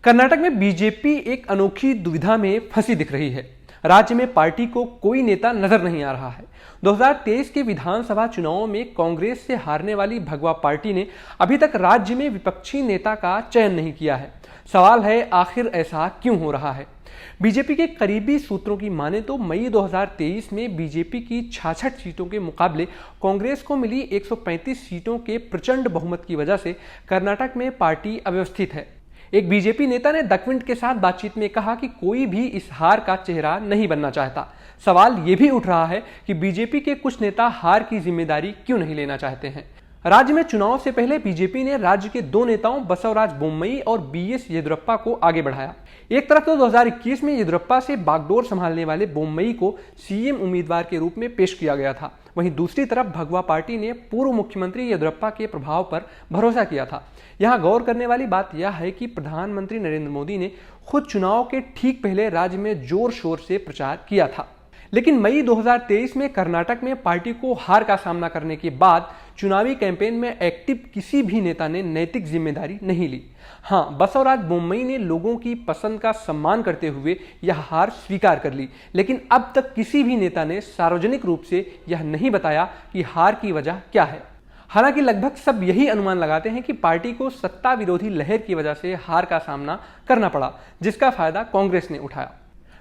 कर्नाटक में बीजेपी एक अनोखी दुविधा में फंसी दिख रही है। राज्य में पार्टी को कोई नेता नजर नहीं आ रहा है। 2023 के विधानसभा चुनावों में कांग्रेस से हारने वाली भगवा पार्टी ने अभी तक राज्य में विपक्षी नेता का चयन नहीं किया है। सवाल है, आखिर ऐसा क्यों हो रहा है? बीजेपी के करीबी सूत्रों की माने तो मई 2023 में बीजेपी की 66 सीटों के मुकाबले कांग्रेस को मिली 135 सीटों के प्रचंड बहुमत की वजह से कर्नाटक में पार्टी अव्यवस्थित है। एक बीजेपी नेता ने द क्विंट के साथ बातचीत में कहा कि कोई भी इस हार का चेहरा नहीं बनना चाहता। सवाल ये भी उठ रहा है कि बीजेपी के कुछ नेता हार की जिम्मेदारी क्यों नहीं लेना चाहते हैं। राज्य में चुनाव से पहले बीजेपी ने राज्य के दो नेताओं बसवराज बोम्मई और बीएस येदियुरप्पा को आगे बढ़ाया। एक तरफ तो 2021 में येदियुरप्पा से बागडोर संभालने वाले बोम्मई को सीएम उम्मीदवार के रूप में पेश किया गया था, वहीं दूसरी तरफ भगवा पार्टी ने पूर्व मुख्यमंत्री येदियुरप्पा के प्रभाव पर भरोसा किया था। यहां गौर करने वाली बात यह है कि प्रधानमंत्री नरेंद्र मोदी ने खुद चुनाव के ठीक पहले राज्य में जोर शोर से प्रचार किया था, लेकिन मई 2023 में कर्नाटक में पार्टी को हार का सामना करने के बाद चुनावी कैंपेन में एक्टिव किसी भी नेता ने नैतिक जिम्मेदारी नहीं ली। हां, बसवराज बोम्मई ने लोगों की पसंद का सम्मान करते हुए यह हार स्वीकार कर ली, लेकिन अब तक किसी भी नेता ने सार्वजनिक रूप से यह नहीं बताया कि हार की वजह क्या है। हालांकि लगभग सब यही अनुमान लगाते हैं कि पार्टी को सत्ता विरोधी लहर की वजह से हार का सामना करना पड़ा, जिसका फायदा कांग्रेस ने उठाया।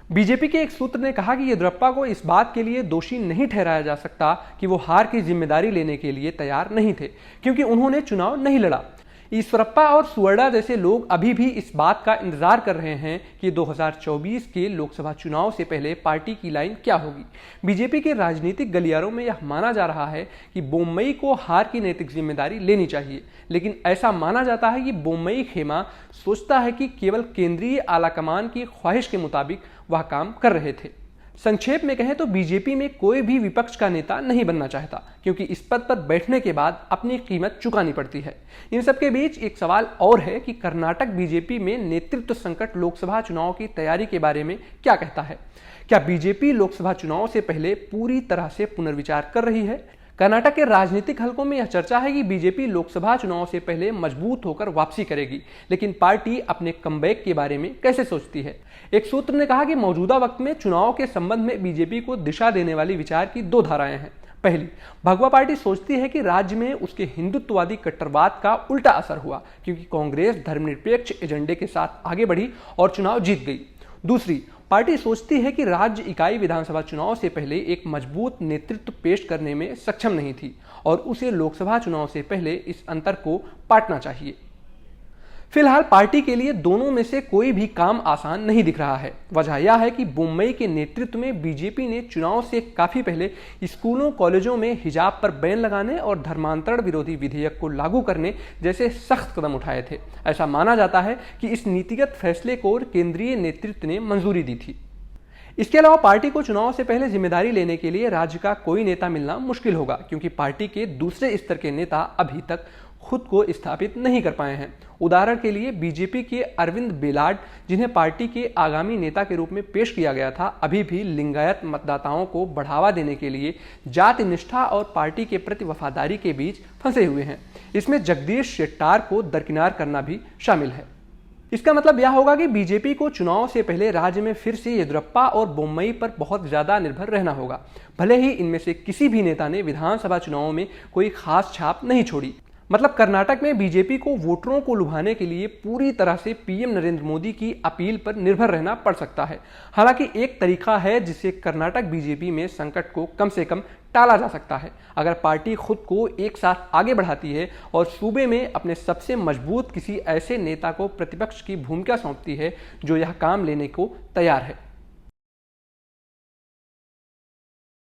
बीजेपी के एक सूत्र ने कहा कि येदियुरप्पा को इस बात के लिए दोषी नहीं ठहराया जा सकता कि वो हार की जिम्मेदारी लेने के लिए तैयार नहीं थे, क्योंकि उन्होंने चुनाव नहीं लड़ा। ईश्वरप्पा और सुवर्णा जैसे लोग अभी भी इस बात का इंतजार कर रहे हैं कि 2024 के लोकसभा चुनाव से पहले पार्टी की लाइन क्या होगी। बीजेपी के राजनीतिक गलियारों में यह माना जा रहा है कि बोम्मई को हार की नैतिक जिम्मेदारी लेनी चाहिए, लेकिन ऐसा माना जाता है कि बोम्मई खेमा सोचता है कि केवल केंद्रीय आलाकमान की ख्वाहिश के मुताबिक वह काम कर रहे थे। संक्षेप में कहें तो बीजेपी में कोई भी विपक्ष का नेता नहीं बनना चाहता, क्योंकि इस पद पर बैठने के बाद अपनी कीमत चुकानी पड़ती है। इन सबके बीच एक सवाल और है कि कर्नाटक बीजेपी में नेतृत्व संकट लोकसभा चुनाव की तैयारी के बारे में क्या कहता है। क्या बीजेपी लोकसभा चुनाव से पहले पूरी तरह से पुनर्विचार कर रही है? कर्नाटक के राजनीतिक हलकों में यह चर्चा है कि बीजेपी लोकसभा चुनाव से पहले मजबूत होकर वापसी करेगी, लेकिन पार्टी अपने कमबैक के बारे में कैसे सोचती है? एक सूत्र ने कहा कि मौजूदा वक्त में चुनाव के संबंध में बीजेपी को दिशा देने वाली विचार की दो धाराएं हैं। पहली, भगवा पार्टी सोचती है कि राज्य में उसके हिंदुत्ववादी कट्टरवाद का उल्टा असर हुआ, क्योंकि कांग्रेस धर्मनिरपेक्ष एजेंडे के साथ आगे बढ़ी और चुनाव जीत गई। दूसरी, पार्टी सोचती है कि राज्य इकाई विधानसभा चुनाव से पहले एक मजबूत नेतृत्व पेश करने में सक्षम नहीं थी और उसे लोकसभा चुनाव से पहले इस अंतर को पाटना चाहिए। फिलहाल पार्टी के लिए दोनों में से कोई भी काम आसान नहीं दिख रहा है। वजह यह है कि बोम्मई के नेतृत्व में बीजेपी ने चुनाव से काफी पहले स्कूलों कॉलेजों में हिजाब पर बैन लगाने और धर्मांतरण विरोधी विधेयक को लागू करने जैसे सख्त कदम उठाए थे। ऐसा माना जाता है कि इस नीतिगत फैसले को केंद्रीय नेतृत्व ने मंजूरी दी थी। इसके अलावा पार्टी को चुनाव से पहले जिम्मेदारी लेने के लिए राज्य का कोई नेता मिलना मुश्किल होगा, क्योंकि पार्टी के दूसरे स्तर के नेता अभी तक खुद को स्थापित नहीं कर पाए हैं। उदाहरण के लिए बीजेपी के अरविंद बेलाड, जिन्हें पार्टी के आगामी नेता के रूप में पेश किया गया था, अभी भी लिंगायत मतदाताओं को बढ़ावा देने के लिए जाति निष्ठा और पार्टी के प्रति वफादारी के बीच फंसे हुए हैं। इसमें जगदीश शेट्टार को दरकिनार करना भी शामिल है। इसका मतलब यह होगा कि बीजेपी को चुनाव से पहले राज्य में फिर से येदियुरप्पा और बोम्मई पर बहुत ज्यादा निर्भर रहना होगा, भले ही इनमें से किसी भी नेता ने विधानसभा चुनाव में कोई खास छाप नहीं छोड़ी। मतलब कर्नाटक में बीजेपी को वोटरों को लुभाने के लिए पूरी तरह से पीएम नरेंद्र मोदी की अपील पर निर्भर रहना पड़ सकता है। हालांकि एक तरीका है जिससे कर्नाटक बीजेपी में संकट को कम से कम टाला जा सकता है, अगर पार्टी खुद को एक साथ आगे बढ़ाती है और सूबे में अपने सबसे मजबूत किसी ऐसे नेता को प्रतिपक्ष की भूमिका सौंपती है जो यह काम लेने को तैयार है।